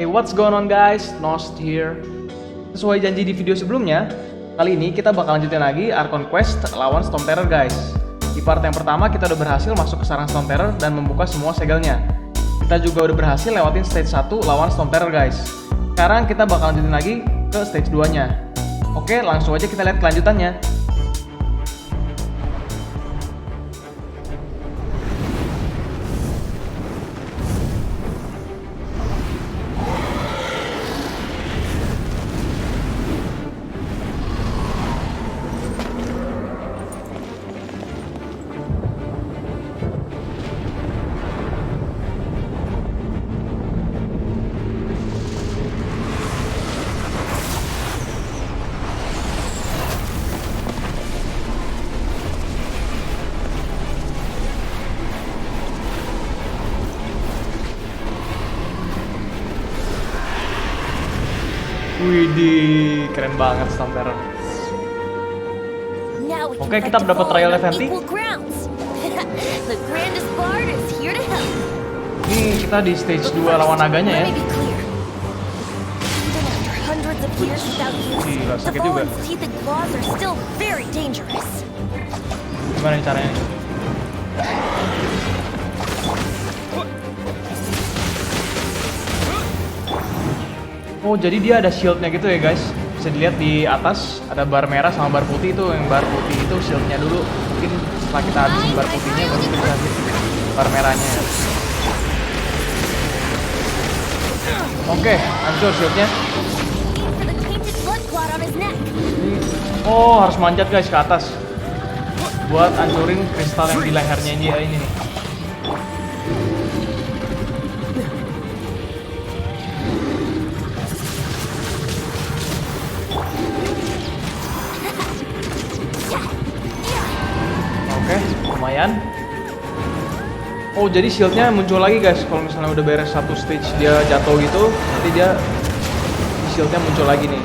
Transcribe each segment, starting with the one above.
Hey, what's going on guys? Nost here. Sesuai janji di video sebelumnya, kali ini kita bakal lanjutin lagi Arkon Quest lawan Stormterror guys. Di part yang pertama kita udah berhasil masuk ke sarang Stormterror dan membuka semua segelnya. Kita juga udah berhasil lewatin stage 1 lawan Stormterror guys. Sekarang kita bakal lanjutin lagi ke stage 2 nya. Oke, langsung aja kita lihat kelanjutannya. Widih, keren banget Stormterror. Oke, kita dapat trial event. Ini kita di stage 2 lawan naganya ya. Gila, sakit juga. Gimana nih caranya? Oh, jadi dia ada shieldnya gitu ya guys. Bisa dilihat di atas ada bar merah sama bar putih itu. Yang bar putih itu shieldnya dulu. Mungkin setelah kita habisin bar putihnya baru kita hit bar merahnya ya. Oke, hancur shieldnya. Oh, harus manjat guys ke atas buat hancurin kristal yang di lehernya dia ini nih. Lumayan. Oh, jadi shieldnya muncul lagi guys. Kalau misalnya udah beres satu stage dia jatuh gitu, nanti dia shieldnya muncul lagi nih.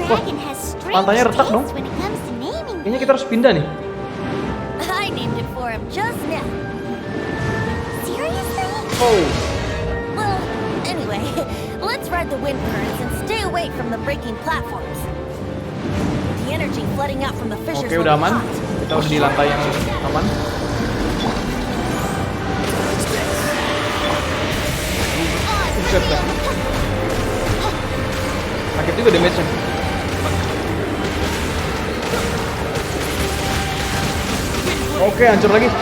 Wah, pantainya retak dong. Kayaknya kita harus pindah nih. Oh. Well, anyway, let's ride the wind currents and stay away from the breaking platforms. The energy flooding out from the fissures. Oke, udah aman. Kita udah di lantai yang aman. Sakit juga damage-nya. Oke, hancur lagi.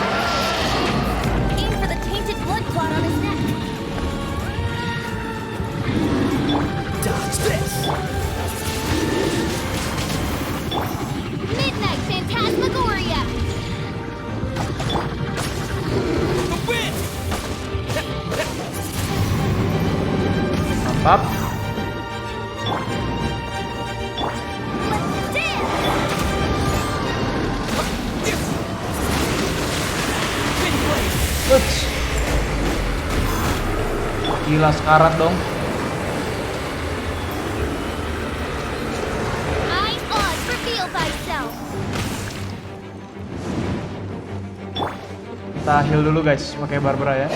Mantap. Gila, sekarat dong. Kita heal dulu guys, pakai Barbara ya.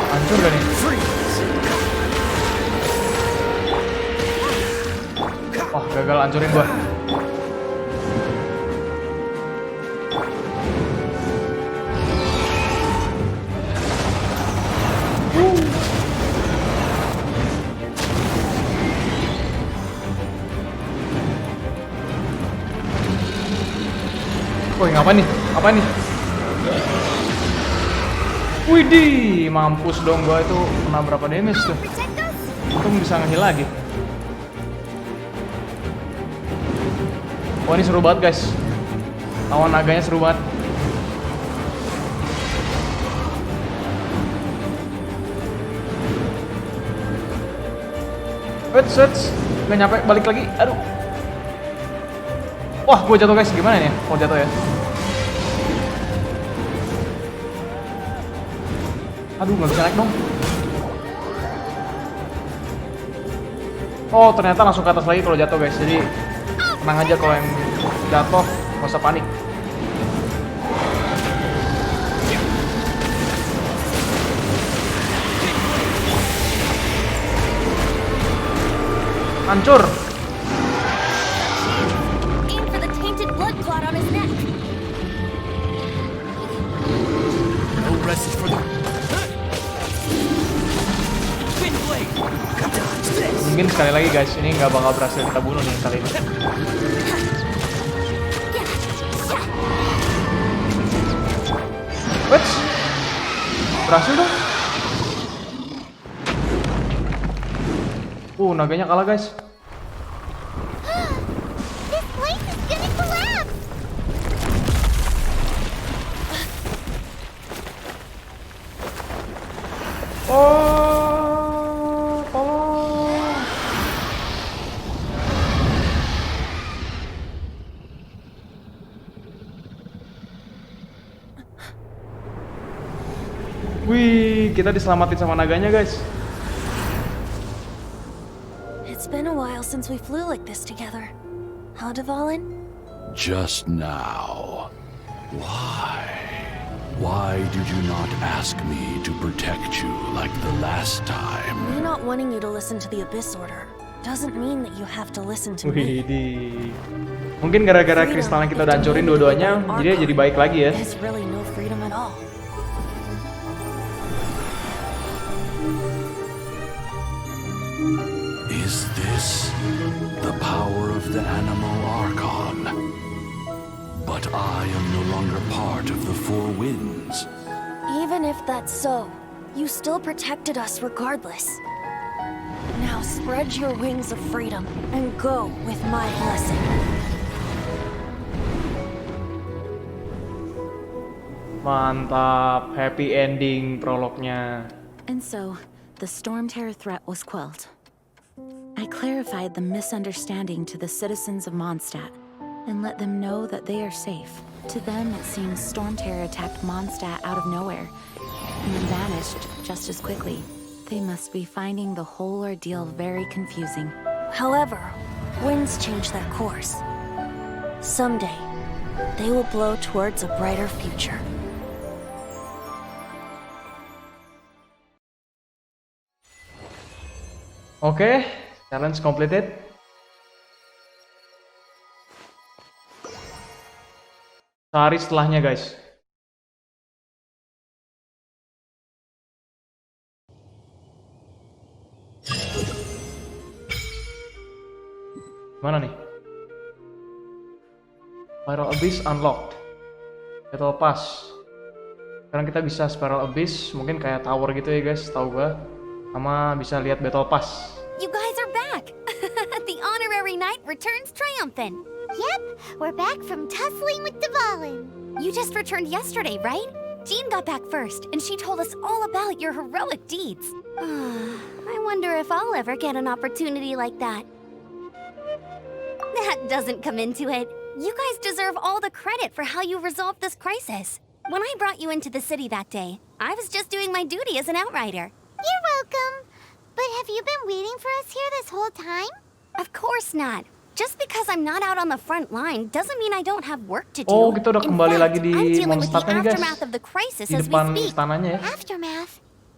Hancur gak nih? Wah, gagal hancurin gua. Woi, ngapa nih? Apa nih? Widih, mampus dong gua itu kena berapa damage tuh. Untung bisa nge-heal lagi. Wah, ini seru banget guys. Lawan naganya seru banget. Wait, nggak nyampe, balik lagi. Aduh. Wah, gue jatuh guys. Gimana nih? Kalau jatuh ya? Aduh, nggak bisa naik dong. Oh, ternyata langsung ke atas lagi kalau jatuh guys. Jadi tenang aja kalau yang jatuh, nggak usah panik. Hancur. Aim for the tainted blood clot on his neck. No rest for the wind blade. Dodge this. Mungkin sekali lagi guys, ini nggak bakal berhasil kita bunuh nih kali ini. What? Berhasil dong. Naganya kalah guys. This place is gonna collapse. Oh, tolong. Wih, kita diselamatin sama naganya guys. It's been a while since we flew like this together. How, Dvalin? Just now. Why? Why did you not ask me to protect you like the last time? Me not wanting you to listen to the Abyss Order doesn't mean that you have to listen to me. Widih. Mungkin gara-gara kristalnya kita udah hancurin dua-duanya, jadi jadi baik lagi ya. There's really no freedom at all. Is this the power of the animal Archon? But I am no longer part of the Four Winds. Even if that's so, you still protected us regardless. Now spread your wings of freedom and go with my blessing. Mantap, happy ending prolognya. And so, the Stormterror threat was quelled. I clarified the misunderstanding to the citizens of Mondstadt and let them know that they are safe. To them, it seems Stormterror attacked Mondstadt out of nowhere and then vanished just as quickly. They must be finding the whole ordeal very confusing. However, winds change their course. Someday, they will blow towards a brighter future. Oke, challenge completed. Sehari setelahnya guys. Mana nih? Spiral Abyss unlocked. Battle Pass. Sekarang kita bisa Spiral Abyss, mungkin kayak tower gitu ya guys, tahu gua. Sama bisa lihat Battle Pass. You guys are back! The honorary knight returns triumphant. Yep, we're back from tussling with Dvalin. You just returned yesterday, right? Jean got back first, and she told us all about your heroic deeds. I wonder if I'll ever get an opportunity like that. That doesn't come into it. You guys deserve all the credit for how you resolved this crisis. When I brought you into the city that day, I was just doing my duty as an outrider. You're welcome. But have you been waiting for us here this whole time? Of course not. Just because I'm not out on the front line doesn't mean I don't have work to do. Oh, kita udah In kembali fact, lagi di I'm dealing with the Mondstadt nih guys. aftermath of the crisis Di as we depan speak. istananya ya. Aftermath?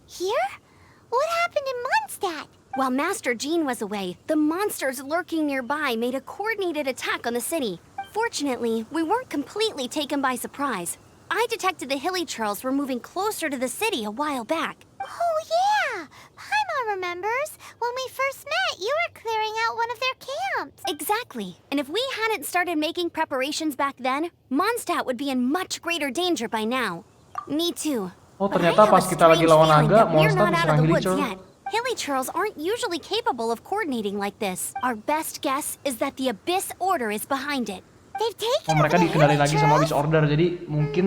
Here? What happened in Mondstadt? While Master Jean was away, the monsters lurking nearby made a coordinated attack on the city. Fortunately, we weren't completely taken by surprise. I detected the Hilly Churls were moving closer to the city a while back. Oh, yeah! Paimon remembers. When we first met, you were clearing out one of their camps. Exactly. And if we hadn't started making preparations back then, Mondstadt would be in much greater danger by now. Me too. Oh, But I ternyata have a pas kita lagi strange lawan feeling naga, that we're Mondstadt not out of diserang the Hilly woods Churl. yet. Hilly Churls aren't usually capable of coordinating like this. Our best guess is that the Abyss Order is behind it. They've taken Oh, mereka over the dikendalin Hilly lagi sama Churls? Abyss Order, jadi mungkin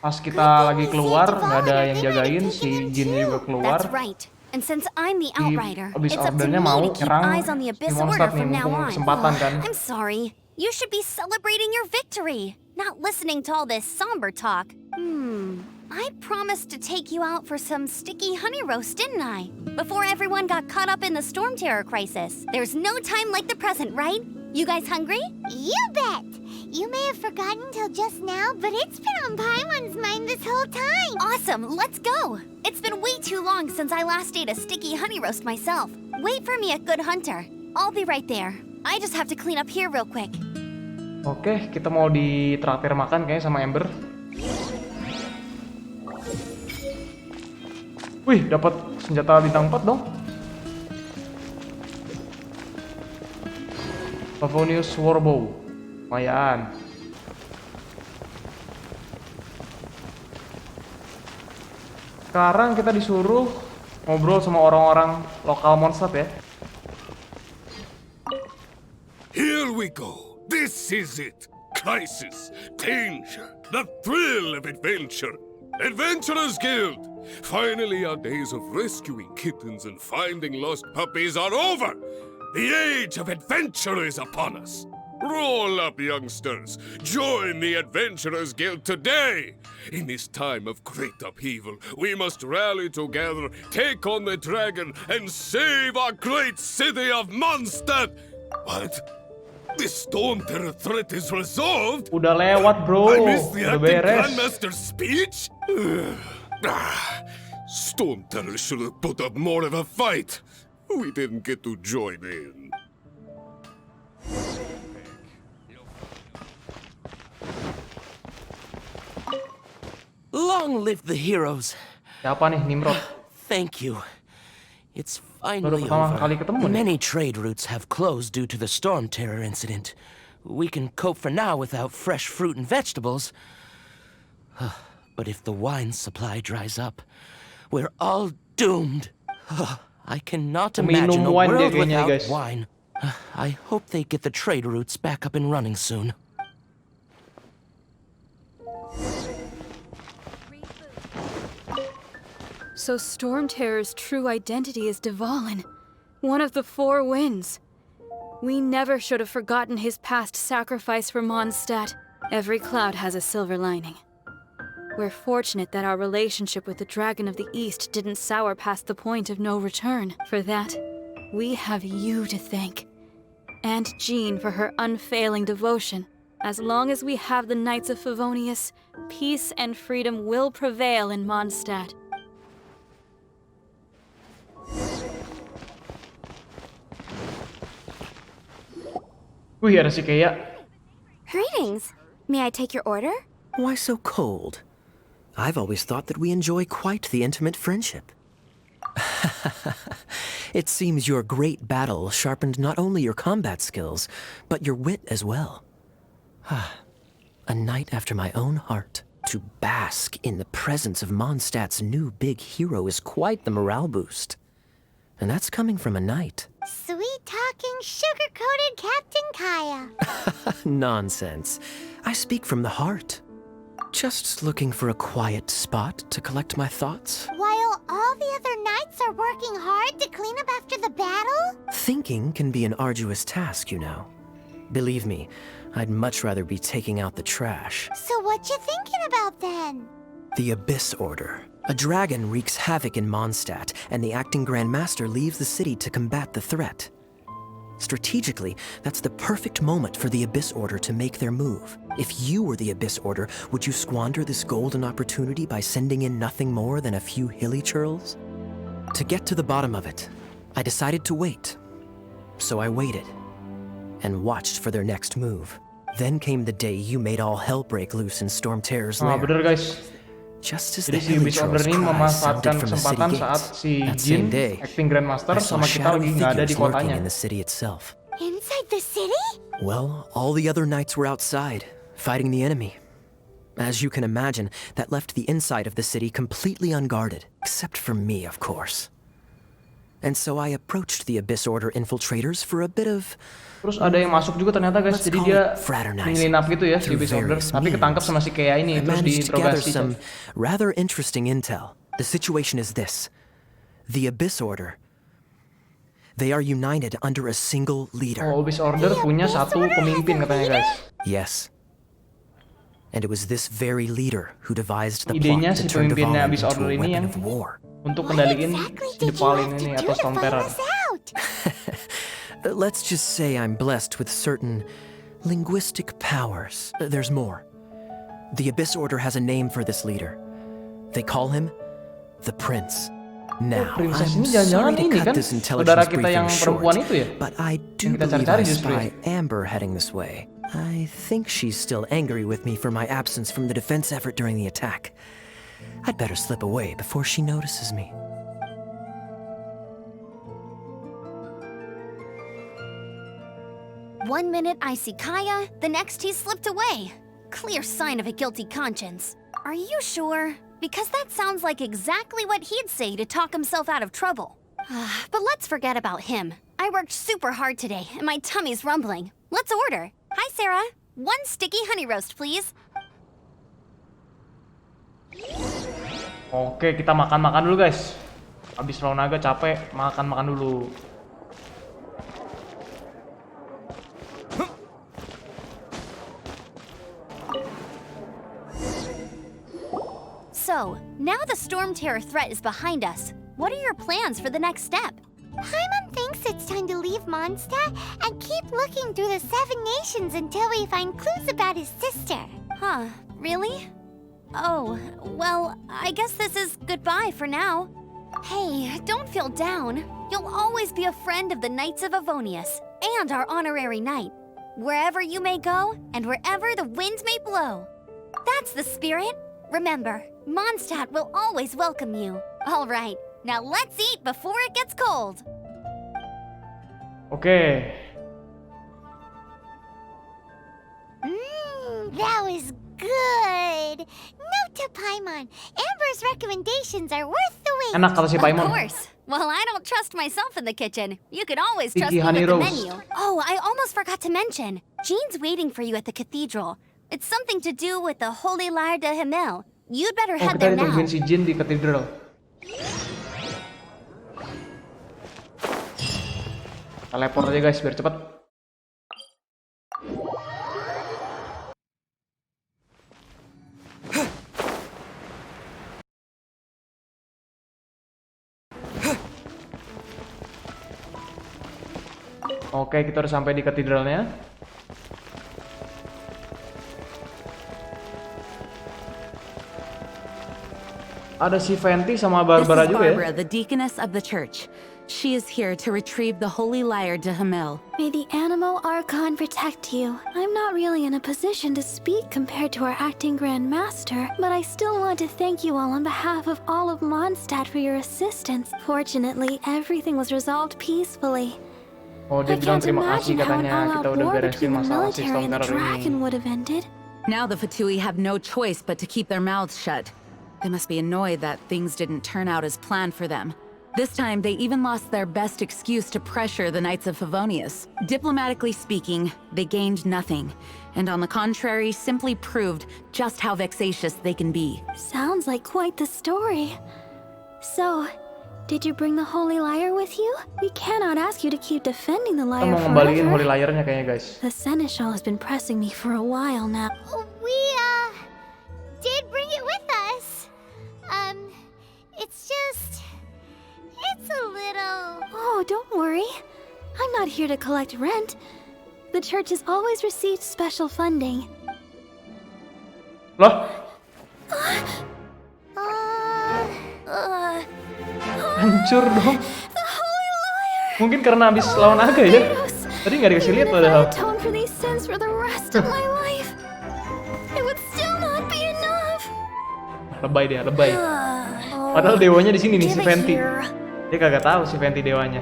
pas kita lagi keluar nggak ada yang jagain, si Jin juga keluar. That's right. And since I'm the Si outrider, Abyss it's up to me Ordernya mau to keep nyerang eyes on the si Abyss Mondstadt Order nih, from now mumpung on. kesempatan kan. I'm sorry. You should be celebrating your victory, not listening to all this somber talk. I promised to take you out for some sticky honey roast, didn't I? Before everyone got caught up in the Stormterror crisis. There's no time like the present, right? You guys hungry? You bet! You may have forgotten till just now, but it's been on Paimon's mind this whole time. Awesome, let's go! It's been way too long since I last ate a sticky honey roast myself. Wait for me at Good Hunter. I'll be right there. I just have to clean up here real quick. Oke, kita mau ditraktir makan kayaknya sama Ember. Wih, dapat senjata bintang 4 dong. Pavonius Warbow. Lumayan. Sekarang kita disuruh ngobrol sama orang-orang lokal Mondstadt ya. Here we go. This is it. Crisis, danger, the thrill of adventure. Adventurers Guild. Finally, our days of rescuing kittens and finding lost puppies are over. The age of adventure is upon us. Roll up, youngsters. Join the Adventurers Guild today. In this time of great upheaval, we must rally together, take on the dragon, and save our great city of Mondstadt. What? This Stormterror threat is resolved? Udah lewat bro, I missed the udah acting beres. Grandmaster's speech? Stormterror should have put up more of a fight. We didn't get to join in. Long live the heroes. Siapa nih, Nimrod? Thank you. It's Baru finally pertama kali over. ketemu nih. Many trade routes have closed due to the Stormterror incident. We can cope for now without fresh fruit and vegetables. But if the wine supply dries up, we're all doomed. I cannot imagine a wine dia world kayaknya, without guys. wine. I hope they get the trade routes back up and running soon. So Stormterror's true identity is Dvalin, one of the Four Winds. We never should have forgotten his past sacrifice for Mondstadt. Every cloud has a silver lining. We're fortunate that our relationship with the Dragon of the East didn't sour past the point of no return. For that, we have you to thank. And Jean for her unfailing devotion. As long as we have the Knights of Favonius, peace and freedom will prevail in Mondstadt. Wih, ada si Kea. Greetings. May I take your order? Why so cold? I've always thought that we enjoy quite the intimate friendship. It seems your great battle sharpened not only your combat skills, but your wit as well. A knight after my own heart. To bask in the presence of Mondstadt's new big hero is quite the morale boost. And that's coming from a knight. Sweet-talking, sugar-coated Captain Kaya. Nonsense. I speak from the heart. Just looking for a quiet spot to collect my thoughts. While all the other knights are working hard to clean up after the battle? Thinking can be an arduous task, you know. Believe me, I'd much rather be taking out the trash. So what you thinking about then? The Abyss Order. A dragon wreaks havoc in Mondstadt, and the acting Grand Master leaves the city to combat the threat. Strategically, that's the perfect moment for the Abyss Order to make their move. If you were the Abyss Order, would you squander this golden opportunity by sending in nothing more than a few hilly churls? To get to the bottom of it, I decided to wait. So I waited, and watched for their next move. Then came the day you made all hell break loose in Stormterror's Nah, lair. bener guys. Just as Jadi the si hilly Abyss Order churls' ini cries sounded memanfaatkan from the city kesempatan saat gates. si That Jin, same day, acting Grandmaster, I saw sama kita shadowy lagi nggak ada di figures lurking kotanya. in the city itself. Inside the city? Well, all the other knights were outside, fighting the enemy. As you can imagine, that left the inside of the city completely unguarded, except for me, of course. And so I approached the Abyss Order infiltrators for a bit of... Terus ada yang masuk juga ternyata guys, Let's jadi call dia it fraternizing menyelinap gitu ya si through Abyss Order. various Tapi ketangkap sama si Kea ini, I terus managed to gather diinterogasi. some rather interesting intel. The situation is this. The Abyss Order. They are united under a single leader. Oh, Abyss Order punya satu pemimpin katanya guys. Yes. And it was this very leader who devised the Idenya plot si to turn pemimpinnya Dvalin Abyss into Order a ini weapon yang of war. untuk What kendaliin exactly si did you Dvalin have to ini do atau to find Stormterror. us out? Let's just say I'm blessed with certain linguistic powers. There's more. The Abyss Order has a name for this leader. They call him the Prince. Now, Princess I'm ini jangan-jangan sorry to ini cut kan this saudara intelligence kita yang briefing perempuan short, itu ya? but I do Yang kita believe cari-cari I justru ya? spy Amber heading this way. I think she's still angry with me for my absence from the defense effort during the attack. I'd better slip away before she notices me. One minute I see Kaya, the next he slipped away. Clear sign of a guilty conscience. Are you sure? Because that sounds like exactly what he'd say to talk himself out of trouble. But let's forget about him. I worked super hard today, and my tummy's rumbling. Let's order. Hi, Sarah. One sticky honey roast, please. Oke, kita makan-makan dulu guys. Habis lawan naga capek, makan-makan dulu. So, now the Stormterror threat is behind us. What are your plans for the next step? Paimon thinks it's time to leave Mondstadt and keep looking through the 7 nations until we find clues about his sister. Huh, really? Oh, well, I guess this is goodbye for now. Hey, don't feel down. You'll always be a friend of the Knights of Avonius and our honorary knight. Wherever you may go and wherever the wind may blow. That's the spirit. Remember, Mondstadt will always welcome you. All right, now let's eat before it gets cold. Oke. That was good. Note to Paimon, Amber's recommendations are worth the wait. Enak kata si Of Paimon. course. Well, I don't trust myself in the kitchen. You can always trust Sticky me honey with the roast. menu. Oh, I almost forgot to mention. Jean's waiting for you at the cathedral. It's something to do with the Holy Lyre de Himmel. You'd better Oh, head kita there now. ditungguin si Jin di katedral. Teleport aja guys biar cepet. Oke, kita udah sampai di katedralnya. Ada si Fenty sama This Barbara is juga ya. Barbara, the deaconess of the church. She is here to retrieve the Holy Lyre de Himmel. May the Animo Archon protect you. I'm not really in a position to speak compared to our acting Grand Master, but I still want to thank you all on behalf of all of Mondstadt for your assistance. Fortunately, everything was resolved peacefully. Oh, dia I bilang can't terima kasih imagine how an katanya kita all-out udah war beresin between the masalah si military and the Stormterror dragon ini. would have ended. Now the Fatui have no choice but to keep their mouths shut. They must be annoyed that things didn't turn out as planned for them. This time, they even lost their best excuse to pressure the Knights of Favonius. Diplomatically speaking, they gained nothing, and on the contrary, simply proved just how vexatious they can be. Sounds like quite the story. So, did you bring the Holy Lyre with you? We cannot ask you to keep defending the Kita lyre mau ngembaliin Holy forever. Lyre-nya kayaknya guys. The Seneschal has been pressing me for a while now. We, did bring it with us. It's a little... Oh, don't worry. I'm not here to collect rent. The church has always received special funding. Loh, hancur dong. The Holy Lyre! Mungkin karena habis lawan naga ya. Tadi nggak dikasih lihat Even if I padahal. atone for these sins for the rest of my life, it would still not be enough. Lebay dia, lebay. Padahal dewanya di sini nih si Give it Fenty. here. Dia kagak tahu si Fenty dewanya.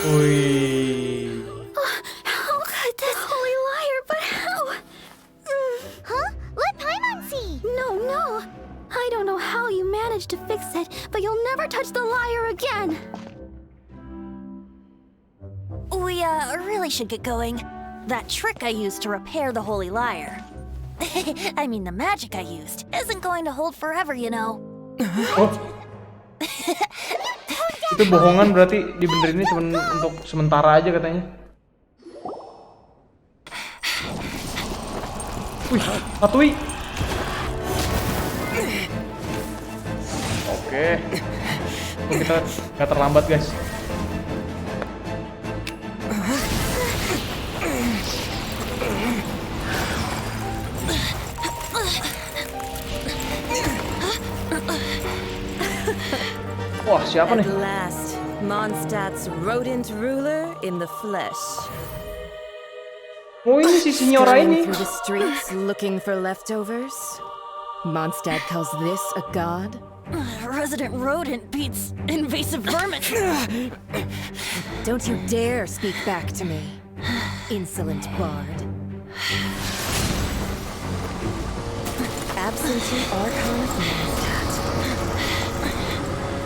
Wih. How could this Holy Lyre, but how? Huh? Let Paimon see! No. I don't know how you managed to fix it, but you'll never touch the lyre again. We really should get going. That trick I used to repair the Holy Lyre. I mean, the magic I used isn't going to hold forever, you know. Oh. Itu bohongan berarti dibenerin ini cuma untuk sementara aja katanya. Wih, Katui. Oke. Kita nggak terlambat, guys. Wah, siapa nih? At last, Mondstadt's rodent ruler in the flesh. Oh, ini si Signora Strolling ini. through the streets looking for leftovers. Mondstadt calls this a god? Resident rodent beats invasive vermin. Don't you dare speak back to me, insolent bard. Absentee Archon of Mondstadt.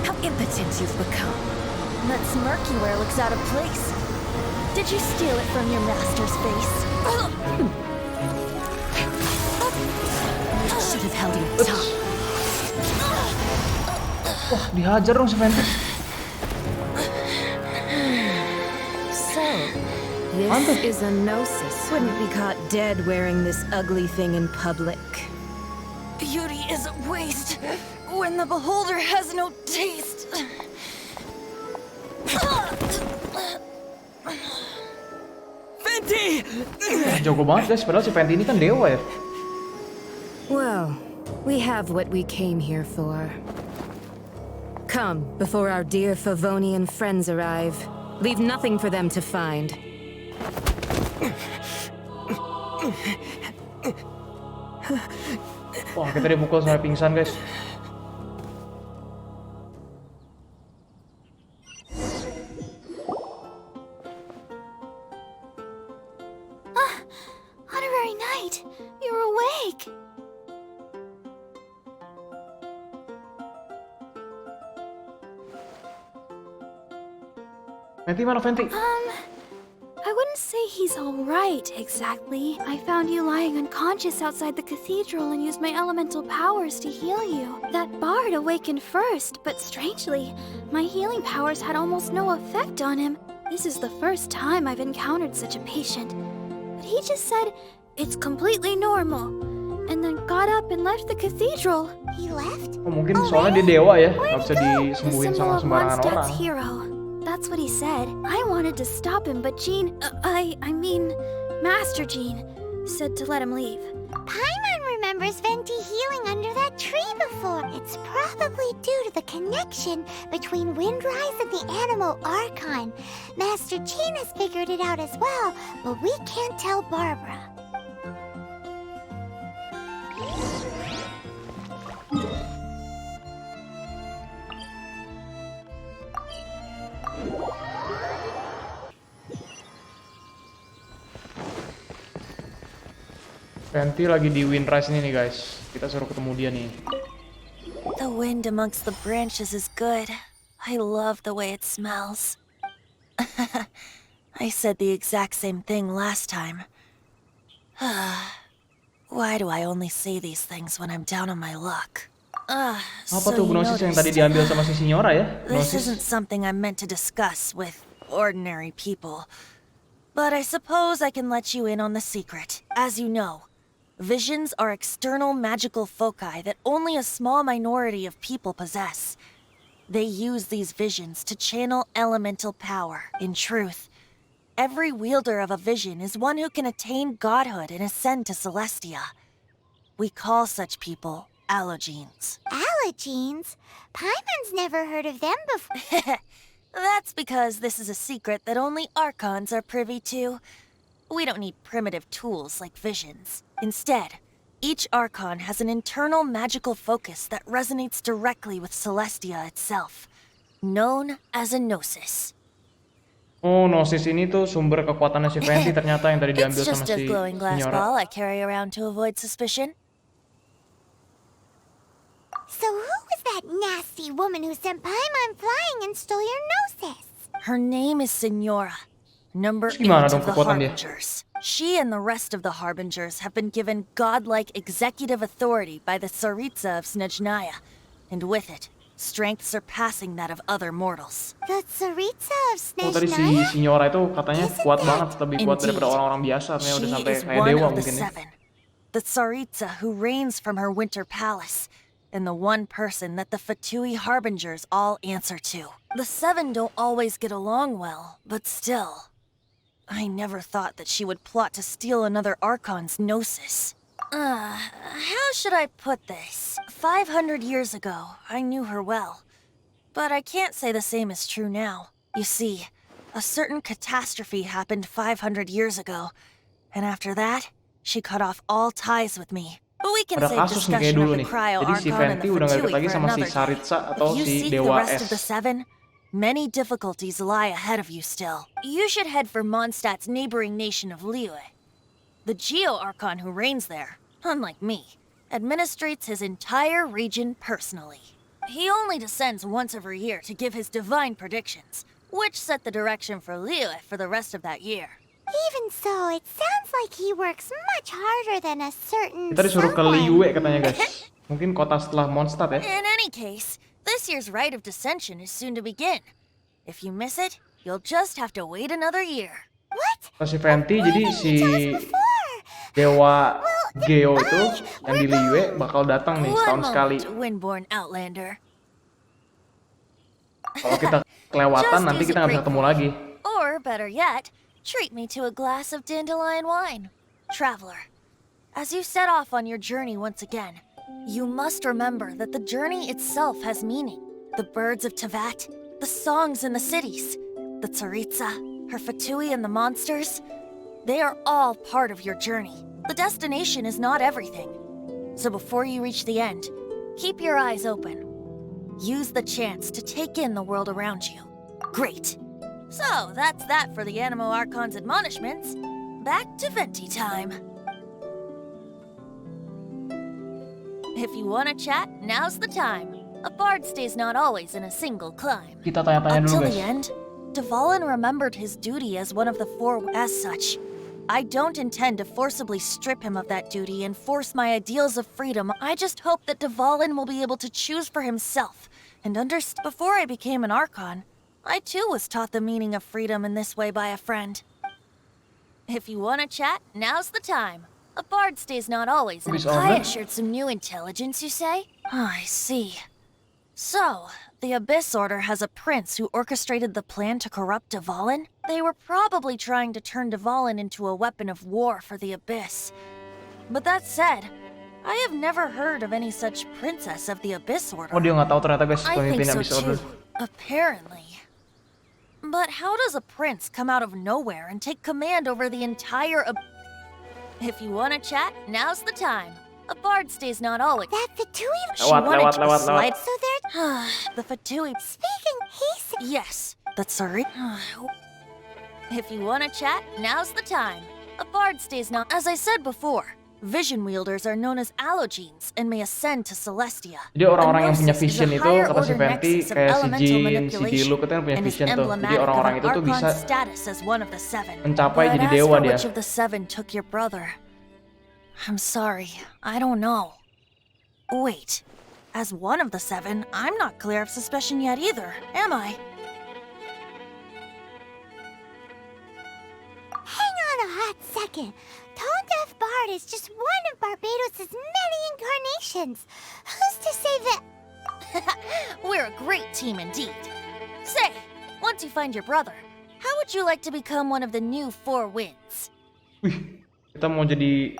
How impotent you've become. That smirk you wear looks out of place. Did you steal it from your master's face? Should have held your tongue. Wah, dihajar dong si Fenty. So, this is a gnosis. Wouldn't be caught dead wearing this ugly thing in public. Beauty is a waste when the beholder has no taste. Fenty! Jago banget guys, padahal si Fenty ini kan dewa ya. Well, we have what we came here for. Come, before our dear Favonian friends arrive. Leave nothing for them to find. Wah, kita dipukul sampai pingsan guys. Honorary Knight, you're awake. Fenty mana Fenty? I wouldn't say he's all right, exactly. I found you lying unconscious outside the cathedral and used my elemental powers to heal you. That bard awakened first, but strangely, my healing powers had almost no effect on him. This is the first time I've encountered such a patient. But he just said, it's completely normal, and then got up and left the cathedral. He left? Oh, mungkin soalnya dia dewa ya, nggak bisa The disembuhin symbol sama of sembarangan Mondstadt's orang. hero. That's what he said. I wanted to stop him, but Jean, I mean, Master Jean, said to let him leave. Paimon remembers Venti healing under that tree before. It's probably due to the connection between Windrise and the Animal Archon. Master Jean has figured it out as well, but we can't tell Barbara. Fenty lagi di Windrise ini nih guys. Kita suruh ketemu dia nih. The wind amongst the branches is good. I love the way it smells. I said the exact same thing last time. Why do I only say these things when I'm down on my luck? Apa tuh gnosis yang tadi diambil sama si Signora ya? This Gnosis. isn't something I'm meant to discuss with ordinary people. But I suppose I can let you in on the secret. As you know, visions are external magical foci that only a small minority of people possess. They use these visions to channel elemental power. In truth, every wielder of a vision is one who can attain godhood and ascend to Celestia. We call such people allogenes. Allogenes? Paimon's never heard of them before. That's because this is a secret that only Archons are privy to. We don't need primitive tools like visions. Instead, each Archon has an internal magical focus that resonates directly with Celestia itself, known as a Gnosis. Oh, Gnosis ini tuh sumber kekuatannya si Fenty ternyata yang tadi diambil It's sama just a si glowing glass Signora. ball I carry around to avoid suspicion. So who was that nasty woman who sent Paimon flying and stole your Gnosis? Her name is Signora, number 8 Gimana dong of the kekuatan dia? Harbingers. She and the rest of the Harbingers have been given godlike executive authority by the Tsaritsa of Snezhnaya, and with it, strength surpassing that of other mortals. The Tsaritsa of Oh, tadi Snezhnaya? si Nyora itu katanya kuat banget, lebih kuat daripada Indeed. orang-orang biasa. Artinya udah She sampai is kayak one dewa of the mungkin ya. seven. The Tsaritsa who reigns from her winter palace, and the one person that the Fatui Harbingers all answer to. The seven don't always get along well, but still. I never thought that she would plot to steal another Archon's Gnosis. How should I put this? 500 years ago, I knew her well. But I can't say the same is true now. You see, a certain catastrophe happened 500 years ago, and after that, she cut off all ties with me. But we can Ada save kasus nih kayak discussion dulu of the nih. Cryo Jadi si Archon and Venti the udah gak deket Fatui lagi for sama si another day. Tsaritsa atau If you si seek the Dewa rest of the Es. seven, many difficulties lie ahead of you still. You should head for Mondstadt's neighboring nation of Liyue. The Geo-Archon who reigns there, unlike me, administrates his entire region personally. He only descends once every year to give his divine predictions, which set the direction for Liyue for the rest of that year. Even so, it sounds like he works much harder than a certain Kita disuruh ke someone. Liyue katanya guys. Mungkin kota setelah Mondstadt ya. In any case, this year's rite of descension is soon to begin. If you miss it, you'll just have to wait another year. What? Terus si Venti jadi si Tell us before. Dewa Geo itu yang di Liyue bakal datang nih One setahun sekali. moment, Windborn Outlander. Kalau kita kelewatan Just nanti use kita a nggak bisa break ketemu lagi. Or, better yet, treat me to a glass of dandelion wine. Traveler, as you set off on your journey once again, you must remember that the journey itself has meaning. The birds of Tevat, the songs in the cities, the Tsaritsa, her Fatui and the monsters, they are all part of your journey. The destination is not everything. So before you reach the end, keep your eyes open. Use the chance to take in the world around you. Great. So, that's that for the Animo Archon's admonishments. Back to Venti time. If you want to chat, now's the time. A bard stays not always in a single climb. Kita tanya-tanya dulu Until guys. the end, Dvalin remembered his duty as one of the four. As such, I don't intend to forcibly strip him of that duty and force my ideals of freedom. I just hope that Dvalin will be able to choose for himself and understand. Before I became an Archon, I too was taught the meaning of freedom in this way by a friend. If you want to chat, now's the time. A bard stays not always in a I assured some new intelligence, you say? I see. So, the Abyss Order has a prince who orchestrated the plan to corrupt Dvalin? They were probably trying to turn Dvalin into a weapon of war for the Abyss. But that said, I have never heard of any such princess of the Abyss Order. Oh dia nggak tahu ternyata guys I think pemimpin so Abyss Order. too, apparently. But how does a prince come out of nowhere and take command over the entire If you want to chat, now's the time. A bard stays not always. That Fatui. She wanted to lewat. slide. So they're The Fatui. speaking. He's Yes, that's sorry. If you want to chat, now's the time. A bard stays not. As I said before, vision wielders are known as allogenes and may ascend to Celestia. Jadi orang-orang yang punya Gnosis is a vision itu higher kata si order Venti nexus of kayak si elemental Jin, si manipulation, Diluc itu yang punya and is vision tuh. Jadi emblematic of orang-orang an itu tuh bisa Archon's status as one of the seven. mencapai But jadi as dewa for dia. which of the seven took your brother? I'm sorry, I don't know. Wait, as one of the seven, I'm not clear of suspicion yet either, am I? Hang on a hot second. Tone Deaf Bard is just one of Barbados' many incarnations. Who's to say that? We're a great team indeed. Say, once you find your brother, how would you like to become one of the new Four Winds? Wih, kita mau jadi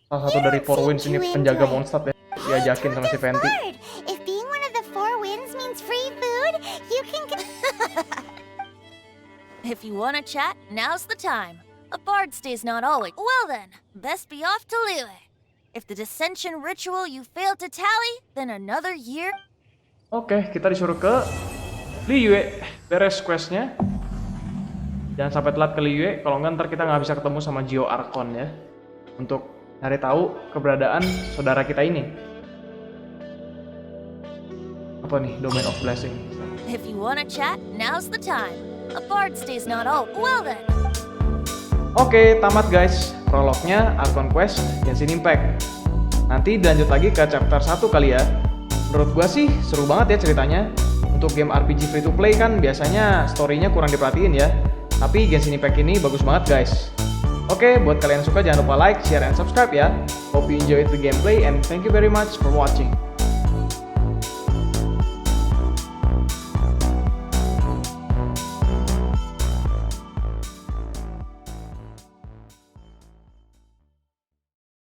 salah satu You dari don't Four seem Winds ini too penjaga into it. Mondstadt ya. Diajakin sama si Venti. Bard, if being one of the Four Winds means free food, you can If you want to chat, now's the time. A bard stays not always. Well then, best be off to Liyue. If the dissension ritual you failed to tally, then another year. Oke, kita disuruh ke Liyue. Beres questnya. Jangan sampai telat ke Liyue, kalau nggak ntar kita nggak bisa ketemu sama Geo Archon ya. Untuk cari tahu keberadaan saudara kita ini. Apa nih? Domain of Blessing. If you want to chat, now's the time. A bard stays not all. Well then. Oke, tamat guys. Prolognya Archon Quest Genshin Impact. Nanti dilanjut lagi ke chapter 1 kali ya. Menurut gua sih seru banget ya ceritanya. Untuk game RPG free to play kan biasanya story-nya kurang diperhatiin ya. Tapi Genshin Impact ini bagus banget guys. Oke, buat kalian yang suka jangan lupa like, share, and subscribe ya. Hope you enjoyed the gameplay and thank you very much for watching.